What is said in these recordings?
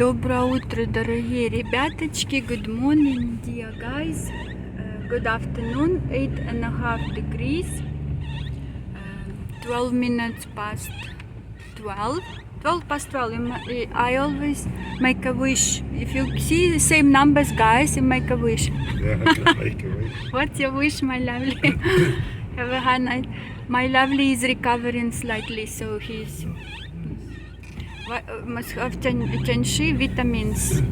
Доброе утро, дорогие ребяточки. Good morning, dear guys. Good afternoon. 8.5 degrees. 12 minutes past 12. 12 past 12. I always make a wish. If you see the same numbers, guys, you make a wish. Yeah, I can make a wish. What's your wish, my lovely? Have a night. My lovely is recovering slightly, so he's must have тяньши vitamins.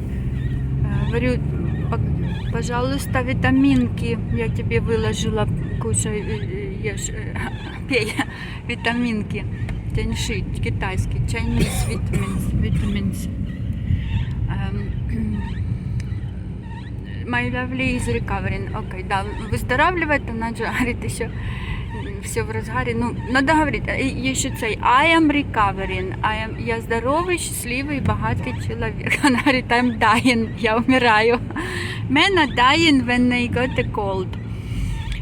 Говорю, пожалуйста, витаминки я тебе выложила, кушай, ешь, пей витаминки. Тяньши, китайский, Chinese vitamins. My lovely is recovering. Окей, да, выздоравливает, она же говорит еще все в разгаре. Ну, надо говорить, еще цей I am recovering. Я здоровый, счастливый, богатый человек. Она говорит, I'm dying, я умираю. Men are dying when they got a cold.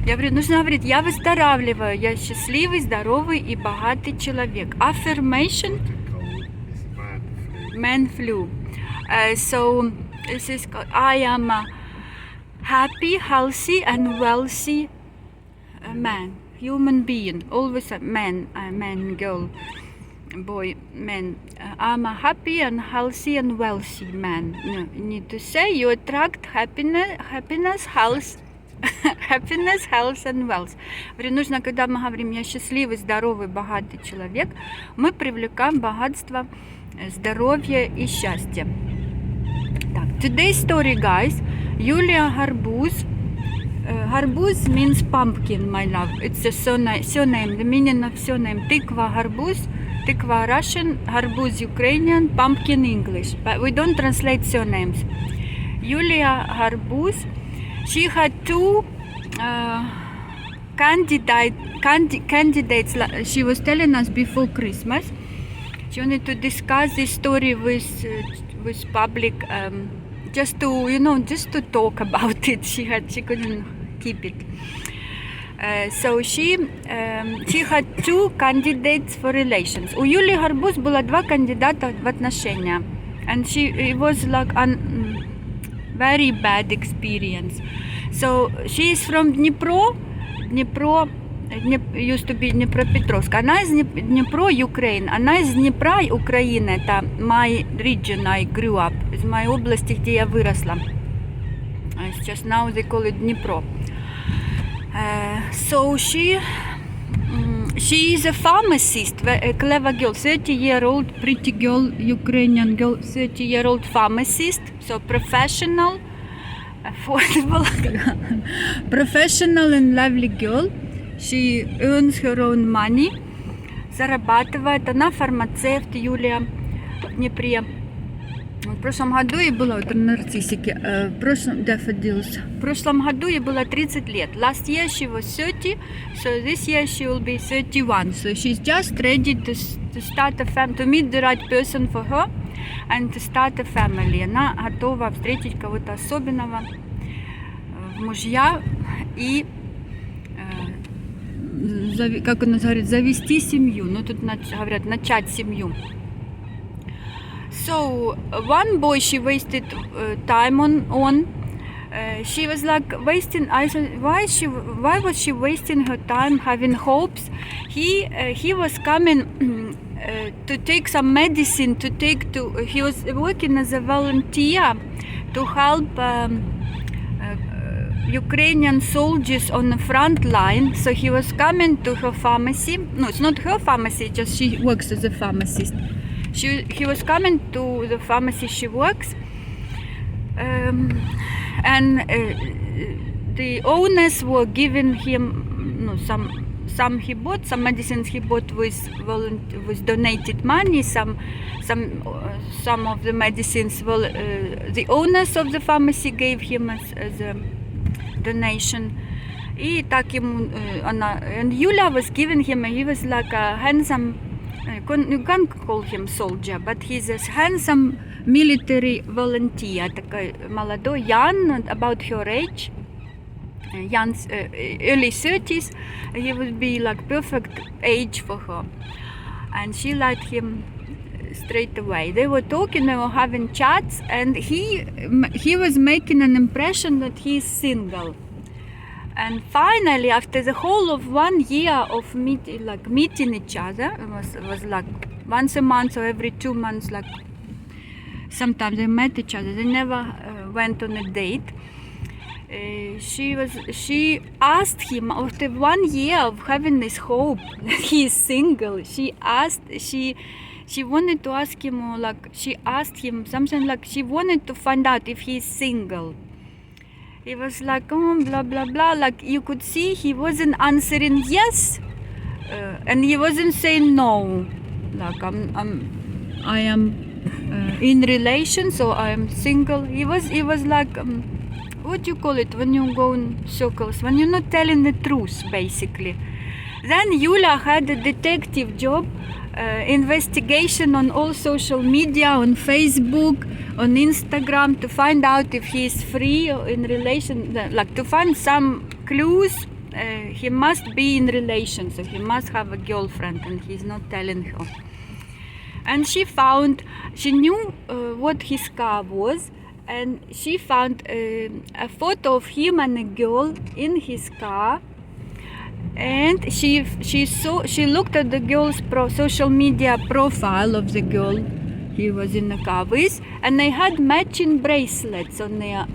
Я говорю, нужно говорить, я выздоравливаю, я счастливый, здоровый и богатый человек. Affirmation. Man flu. So this is called, I am a happy, healthy and wealthy man. Human being, always a man, girl, boy, man. I'm a happy and healthy and wealthy man. No, you need to say you attract happiness, health, happiness, health and wealth. Нужно, когда мы говорим я счастливый, здоровый, богатый человек, мы привлекаем богатство, здоровье и счастье. Так, today's story, guys. Yulia Garbuz. Гарбуз means pumpkin, my love. It's a surname, the meaning of surname. Тыква Гарбуз, тыква Russian, Гарбуз Ukrainian, pumpkin English. But we don't translate surnames. Yulia Garbuz, she had two candidates. She was telling us before Christmas. She wanted to discuss this story with public. Just to talk about it. She couldn't keep it. So she had two candidates for relations. У Юлии Гарбуз было два кандидата в отношения. And it was like a very bad experience. So she is from Dnipro. Used to be Dnipropetrovsk. Она из Dnipro, Ukraine. Она из Днепра, Украины. Это my region I grew up. Из моей области, где я выросла. Сейчас now they call it Dnipro. So she is a pharmacist, a clever girl, 30-year-old pretty girl, Ukrainian girl, 30-year-old pharmacist. So professional, affordable, professional and lovely girl. She earns her own money, зарабатывает. Она фармацевт, Юлия, в Днепре. В прошлом году ей было, вот нарциссики, в прошлом году ей было 30 лет. Last year she was 30, so this year she will be 31. So she's just ready to start a family, to meet the right person for her and to start a family. Она готова встретить кого-то особенного в мужья и как у нас говорит, завести семью. Ну, тут говорят, начать семью. So, one boy she wasted time on. She was like wasting, I said, why was she wasting her time having hopes? He was coming to take some medicine, he was working as a volunteer to help Ukrainian soldiers on the front line. So he was coming to her pharmacy. No, it's not her pharmacy, just she works as a pharmacist. He was coming to the pharmacy she works. And the owners were giving him some he bought, some medicines he bought with donated money. Some of the medicines, the owners of the pharmacy gave him as a donation. И так ему and Yulia was giving him, he was like a handsome, you can't call him soldier, but he's a handsome military volunteer, такой молодой, young, about her age, young, early 30s. He would be like perfect age for her, and she liked him straight away. They were talking, they were having chats, and he was making an impression that he's single. And finally, after the whole of 1 year of meeting each other, it was like once a month or every 2 months, like sometimes they met each other. They never went on a date. She asked him after 1 year of having this hope that he is single. She wanted to ask him, or like she asked him something like she wanted to find out if he is single. He was like, oh, blah blah blah. Like you could see, he wasn't answering yes, and he wasn't saying no. Like I am in relations, or I am single. He was like. What do you call it when you go in circles? When you're not telling the truth, basically. Then Yulia had a detective job, investigation on all social media, on Facebook, on Instagram, to find out if he is free or in relation, like to find some clues. He must be in relation, so he must have a girlfriend, and he's not telling her. And she knew what his car was. And she found a photo of him and a girl in his car, and she looked at the girl's social media profile of the girl he was in the car with, and they had matching bracelets on their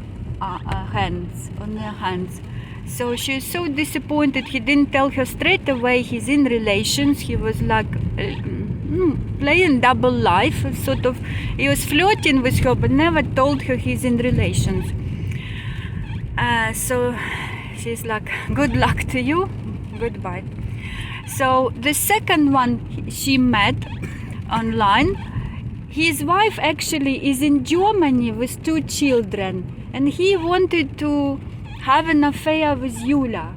hands. So she's so disappointed. He didn't tell her straight away he's in relations. He was like playing double life, sort of. He was flirting with her, but never told her he's in relations. So she's like, good luck to you, goodbye. So the second one she met online, his wife actually is in Germany with 2 children, and he wanted to have an affair with Yulia.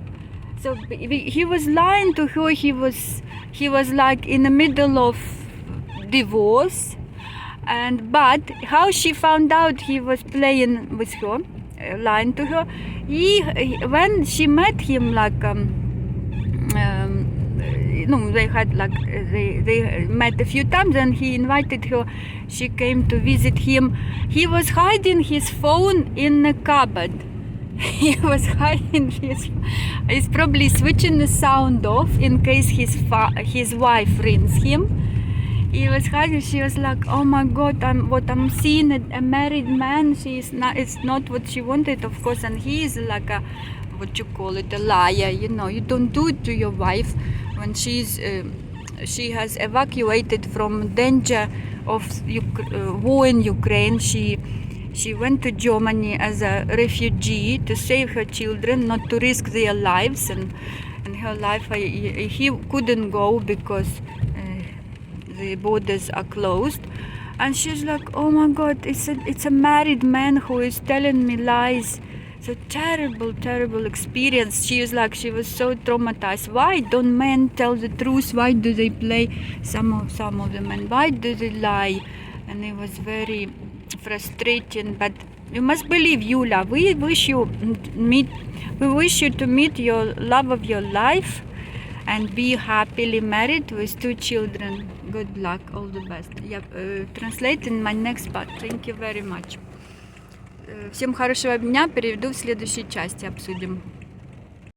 So he was lying to her. He was like in the middle of divorce, but how she found out he was playing with her, lying to her, when she met him, like they had they met a few times, and he invited her. She came to visit him. He was hiding his phone in a cupboard. He was hiding he's probably switching the sound off in case his wife rings him. He was hiding. She was like, oh my God, I'm seeing a married man. It's not what she wanted, of course, and he is like a liar. You don't do it to your wife when she has evacuated from danger of war in Ukraine. She went to Germany as a refugee to save her children, not to risk their lives, and her life. He couldn't go because the borders are closed. And she's like, oh my God, it's a married man who is telling me lies. It's a terrible experience. She was so traumatized. Why don't men tell the truth? Why do they play some of them, and why do they lie? And it was very frustrating. But you must believe, Yulia, we wish you to meet your love of your life and be happily married with 2 children. Good luck, all the best. Я translate in my next part. Thank you very much. Всем хорошего дня. Переведу в следующей части, обсудим.